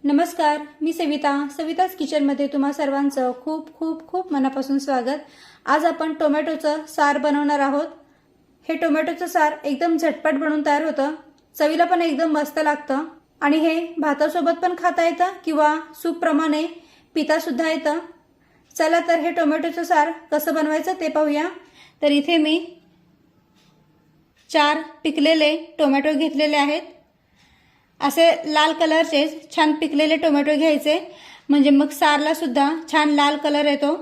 नमस्कार, मी सविताच किचनमध्ये तुम्हा सर्वांचं खूप खूप खूप मनापासून स्वागत। आज आपण टोमॅटोचं सार बनवणार आहोत। हे टोमॅटोचं सार एकदम झटपट बनवून तयार होतं, चवीला पण एकदम मस्त लागतं आणि हे भातासोबत पण खाता येतं किंवा सूप प्रमाणे पिता सुद्धा येतं। चला तर हे टोमॅटोचं सार कसं बनवायचं ते पाहूया। तर इथे मी 4 पिकलेले टोमॅटो घेतलेले आहेत। असे लाल कलरचे छान पिकलेले टोमॅटो घ्यायचे, म्हणजे मग सारला सुद्धा छान लाल कलर येतो।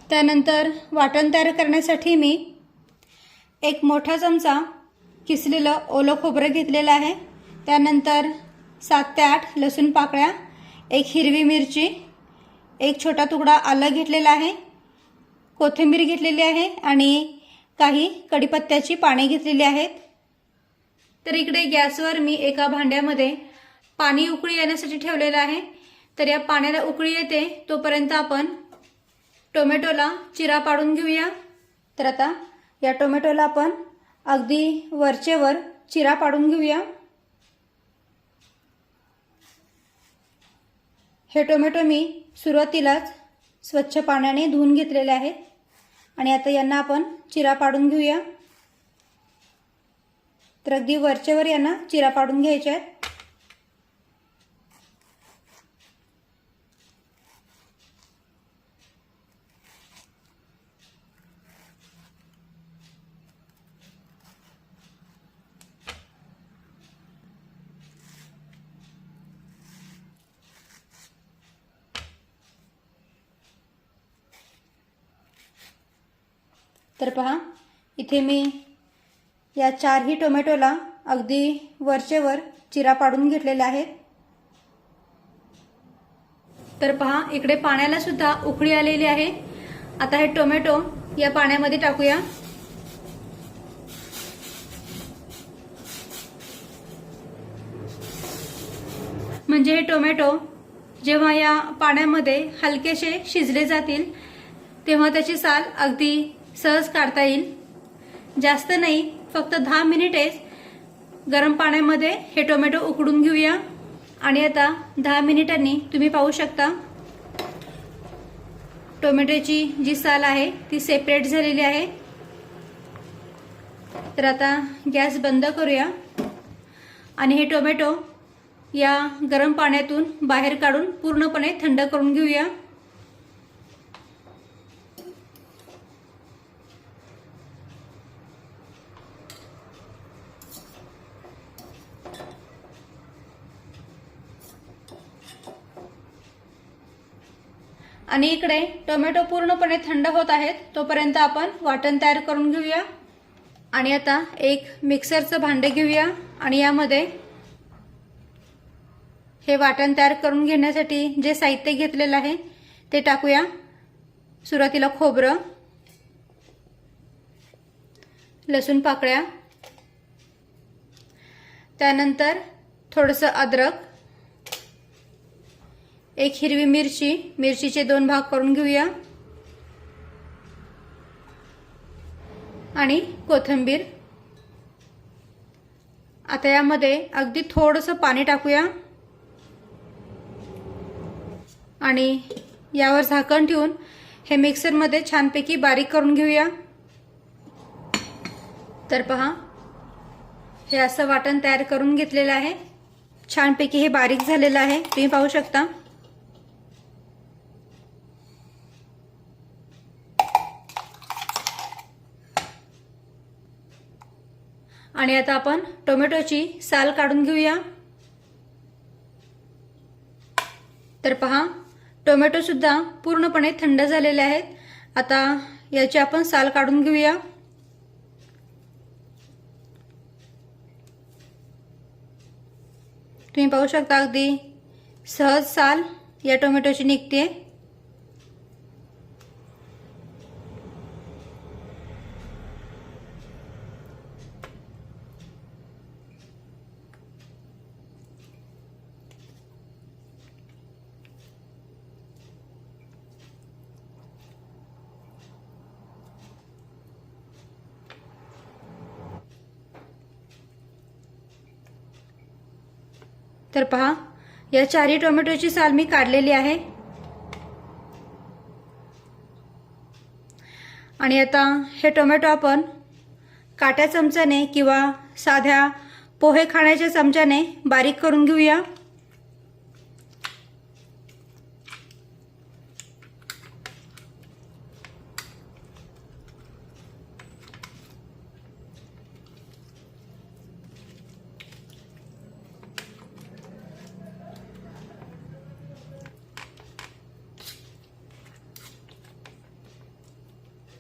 त्यानंतर वाटण तयार करण्यासाठी मी एक मोठा चमचा किसलेलं ओलं खोबरं घेतलेलं आहे। त्यानंतर 7 ते 8 लसूण पाकळ्या, एक हिरवी मिरची, एक छोटा तुकडा आलं घेतलेला आहे, कोथिंबीर घेतलेली आहे आणि काही कढीपत्त्याची पाने घेतलेली आहेत। तर इकडे गॅसवर मी एका भांड्यामध्ये पाणी उकळी येण्यासाठी ठेवलेलं आहे। तर या पाण्याला उकळी येते तोपर्यंत आपण टोमॅटोला चिरा पाडून घेऊया। तर आता या टोमॅटोला आपण अगदी वरचेवर चिरा पाडून घेऊया। हे टोमॅटो मी सुरुवातीलाच स्वच्छ पाण्याने धुवून घेतलेले आहेत आणि आता यांना आपण चिरा पाडून घेऊया। तर अगदी वरचेवर यांना चिरा पाडून घ्यायचे आहेत। तर पहा, इथे मी या 4ही टोमॅटोला अगदी वरचेवर चिरा पाडून घेतलेला आहे। तर पहा, इकडे पाण्याला सुद्धा उकळी आलेली आहे। आता हे टोमॅटो या पाण्यामध्ये टाकूया। म्हणजे हे टोमॅटो जेव्हा या पाण्यामध्ये हलकेसे शिजले जातील तेव्हा त्याची साल अगदी सहज काढता येईल। जास्त नाही, फक्त 10 मिनिटेच गरम पाण्यामध्ये हे टोमॅटो उकडून घेऊया। आणि आता 10 मिनिटांनी तुम्ही पाहू शकता टोमॅटोची जी साल आहे ती सेपरेट झालेली आहे। तर आता गॅस बंद करूया आणि हे टोमॅटो या गरम पाण्यातून बाहेर काढून पूर्णपणे थंड करून घेऊया। आणि इकडे टोमॅटो पूर्णपणे थंड होत आहेत तोपर्यंत आपण वाटण तयार करून घेऊया। आणि आता एक मिक्सरचं भांडे घेऊया आणि यामध्ये हे वाटण तयार करून घेण्यासाठी जे साहित्य घेतलेलं आहे ते टाकूया। सुरुवातीला खोबरं, लसूण पाकळ्या, त्यानंतर थोडंसं अद्रक, एक हिरवी मिरची, मिरचीचे 2 भाग करून घेऊया आणि कोथिंबीर। आता यामध्ये अगदी थोडंसं पाणी टाकूया आणि यावर झाकण ठेवून हे मिक्सरमध्ये छानपैकी बारीक करून घेऊया। तर पहा, हे असं वाटण तयार करून घेतलेलं आहे। छानपैकी हे बारीक झालेलं आहे, तुम्ही पाहू शकता। आणि आता आपण टोमॅटोची साल काढून घेऊया। तर पहा, टोमॅटो सुद्धा पूर्णपणे थंड झालेले आहेत। आता याची आपण साल काढून घेऊया। तुम्ही पाहू शकता अगदी सहज साल या टोमॅटोची निघते। तर पहा, या 4 टोमॅटोची साल मी काढलेली आहे आणि आता हे टोमॅटो आपण काट्या चमच्याने किंवा साध्या पोहे खाण्याच्या चमच्याने बारीक करून घेऊया।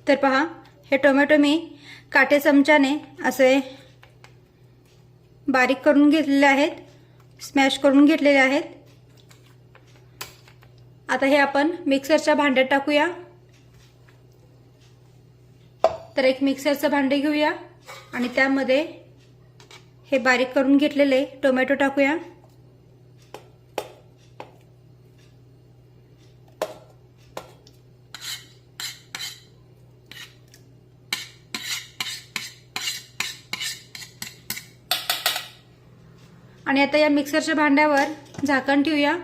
तर पहा, हे टोमॅटो मी काटे चमच्याने असे बारीक करून घेतलेले आहेत, स्मॅश करून घेतलेले आहेत। आता हे आपण मिक्सरच्या भांड्यात टाकूया। तर एक मिक्सरचं भांडे घेऊया आणि त्यामध्ये हे बारीक करून घेतलेले टोमॅटो टाकूया। आणि आता या मिक्सरच्या भांड्यावर झाकण ठेवूया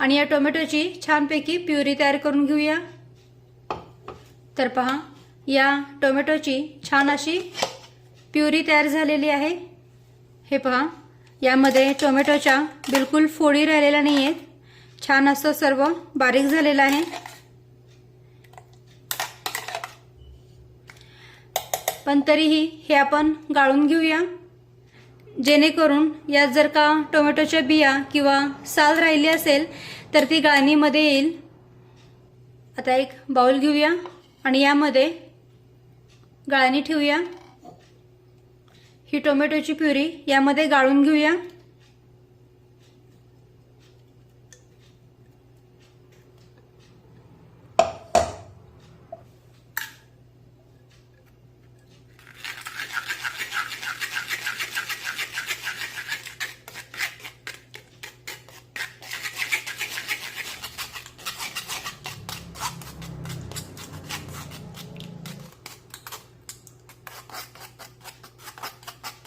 आणि या टोमॅटोची छानपैकी प्युरी तयार करून घेऊया। तर पहा, या टोमॅटोची छान अशी प्युरी तयार झालेली आहे। हे पहा, यामध्ये टोमॅटोच्या बिलकुल फोडी राहिलेल्या नाही आहेत, छान असं सर्व बारीक झालेलं आहे। पण तरीही हे आपण गाळून घेऊया, जेणेकरून यात जर का टोमॅटोच्या बिया किंवा साल राहिली असेल तर ती गाळणीमध्ये येईल। आता एक बाउल घेऊया आणि यामध्ये गाळणी ठेवूया। ही टोमॅटोची प्युरी यामध्ये गाळून घेऊया।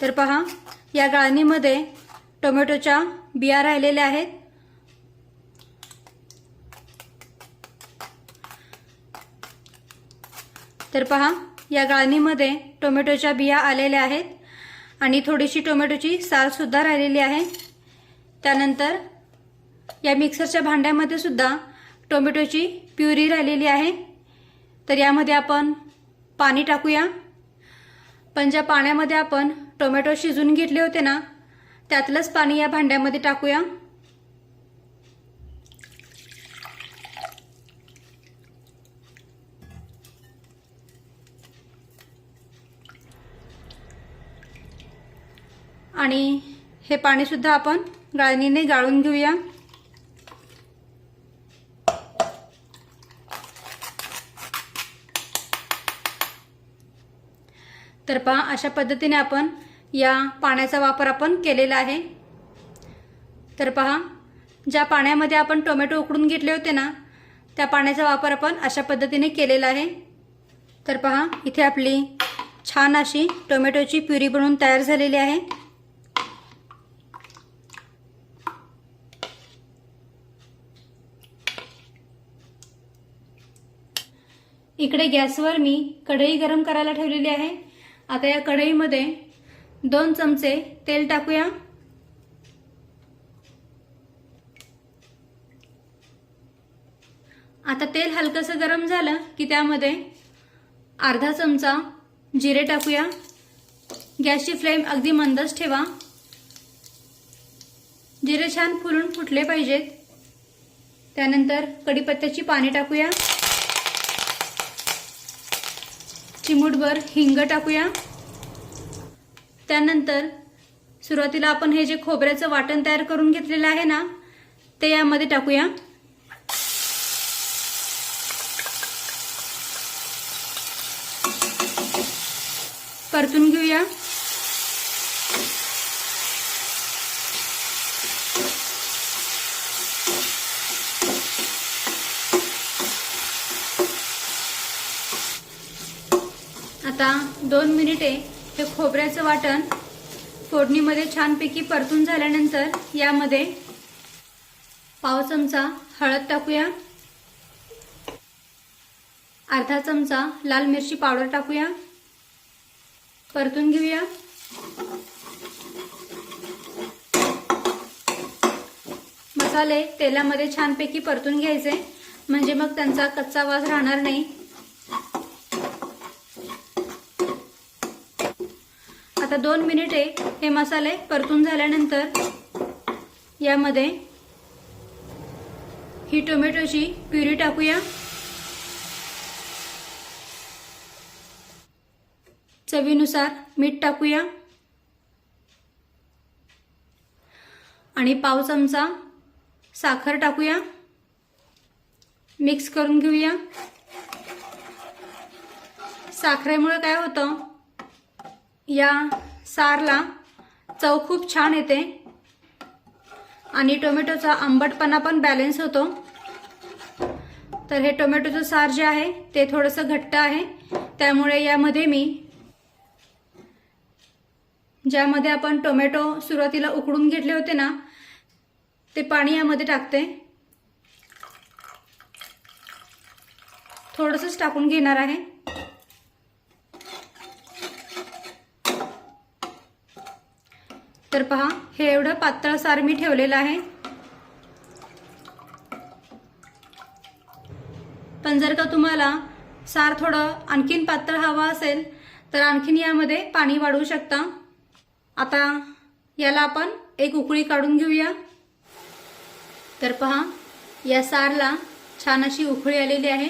तर पहा, या गाळणीमध्ये टोमॅटोच्या बिया राहिलेल्या आहेत। तर पहा, या गाळणीमध्ये टोमॅटोच्या बिया आलेल्या आहेत आणि थोडीशी टोमॅटोची साल सुद्धा राहिलेली आहे। त्यानंतर या मिक्सरच्या भांड्यामध्ये सुद्धा टोमॅटोची प्युरी राहिलेली आहे। तर यामध्ये आपण पाणी टाकूया। पण ज्या पाण्यामध्ये आपण टोमॅटो शिजून घेतले होते ना, त्यातलंच पाणी या भांड्यामध्ये टाकूया। आणि हे पाणी सुद्धा आपण गाळणीने गाळून घेऊया। तर पहा, अशा पद्धतीने आपण या पाण्याचा वापर आपण केलेला आहे। तर पहा, ज्या पाण्यामध्ये आपण टोमॅटो उकडून घेतले होते ना, त्या पाण्याचा वापर आपण अशा पद्धतीने केलेला आहे। तर पहा, इथे आपली छान अशी टोमॅटोची प्युरी बनवून तयार झालेली आहे। इकडे गॅसवर मी कढई गरम करायला ठेवलेली आहे। आता या कढईमध्ये 2 चमचे तेल टाकूया। आता तेल हलकसं गरम झालं की त्यामध्ये अर्धा चमचा जिरे टाकूया। गॅसची फ्लेम अगदी मंदच ठेवा। जिरे छान फुलून फुटले पाहिजेत। त्यानंतर कढीपत्त्याची पाने टाकूया। चिमूटभर हिंग टाकूया। त्यानंतर सुरुवातीला आपण हे जे खोबऱ्याचं वाटण तयार करून घेतलेलं आहे ना, ते यामध्ये टाकूया। परतून घेऊया। आता 2 मिनिटे हे खोबऱ्याचं वाटण फोडणीमध्ये छानपैकी परतून झाल्यानंतर यामध्ये पाव चमचा हळद टाकूया, अर्धा चमचा लाल मिरची पावडर टाकूया, परतून घेऊया। मसाले तेलामध्ये छानपैकी परतून घ्यायचे, म्हणजे मग त्यांचा कच्चा वास राहणार नाही। आता 2 मिनिटे हे मसाले परतून झाल्यानंतर यामध्ये ही टोमॅटोची प्युरी टाकूया, चवीनुसार मीठ टाकूया आणि पाव चमचा साखर टाकूया, मिक्स करून घेऊया। साखरेमुळे काय होतं, या सारला चव खूप छान येते आणि टोमॅटोचा आंबटपणा पण बॅलन्स होतो। तर हे टोमॅटोचं सार जे आहे ते थोडंसं घट्ट आहे, त्यामुळे यामध्ये मी ज्यामध्ये आपण टोमॅटो सुरुवातीला उकडून घेतले होते ना, ते पाणी यामध्ये टाकते। थोडंसंच टाकून घेणार आहे। तर पहा, हे एवढं पातळ सार मी ठेवलेलं आहे। पण जर का तुम्हाला सार थोडं आणखीन पातळ हवा असेल तर आणखीन यामध्ये पाणी वाढवू शकता। आता याला आपण एक उकळी काढून घेऊया। तर पहा, या सारला छान अशी उकळी आलेली आहे।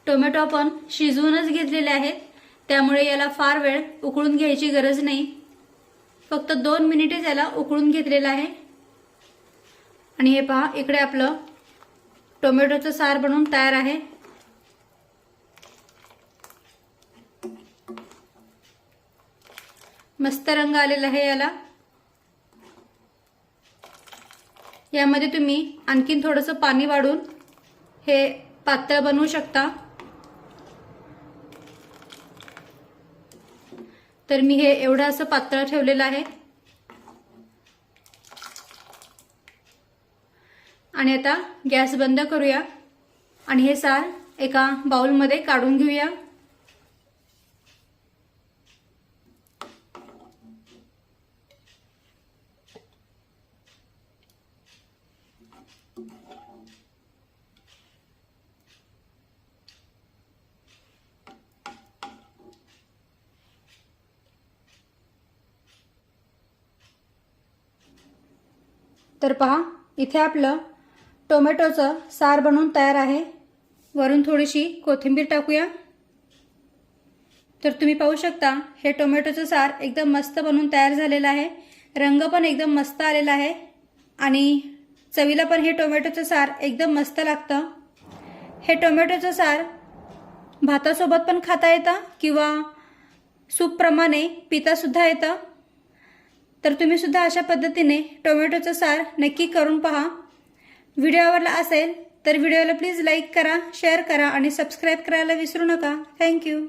टोमॅटो आपण शिजवूनच घेतलेले आहेत, त्यामुळे याला फार वेळ उकळून घ्यायची गरज नाही। फक्त 2 मिनिटे याला उकळून घेतलेलं आहे। आणि हे पहा, इकडे आपलं टोमॅटोचं सार बनवून तयार आहे। मस्त रंग आलेला आहे याला। यामध्ये तुम्ही आणखीन थोडंसं पाणी वाढून हे पातळ बनवू शकता। तर मी हे एवढं असं पातळ ठेवलेलं आहे। आणि आता गॅस बंद करूया आणि हे सार एका बाउलमध्ये काढून घेऊया। तर पहा, इथे आपलं टोमॅटोचं सार बनवून तयार आहे। वरून थोडीशी कोथिंबीर टाकूया। तर तुम्ही पाहू शकता, हे टोमॅटोचं सार एकदम मस्त बनवून तयार झालेलं आहे। रंग पण एकदम मस्त आलेला आहे आणि चवीला पण हे टोमॅटोचं सार एकदम मस्त लागतं। हे टोमॅटोचं सार भातासोबत पण खाता येतं किंवा सूपप्रमाणे पिता सुद्धा येतं। तर तुम्ही सुद्धा अशा पद्धतीने टोमॅटोचं सार नक्की करून पहा। व्हिडिओ आवडला असेल तर व्हिडिओला प्लीज लाईक करा, शेअर करा आणि सबस्क्राईब करायला विसरू नका। थँक्यू।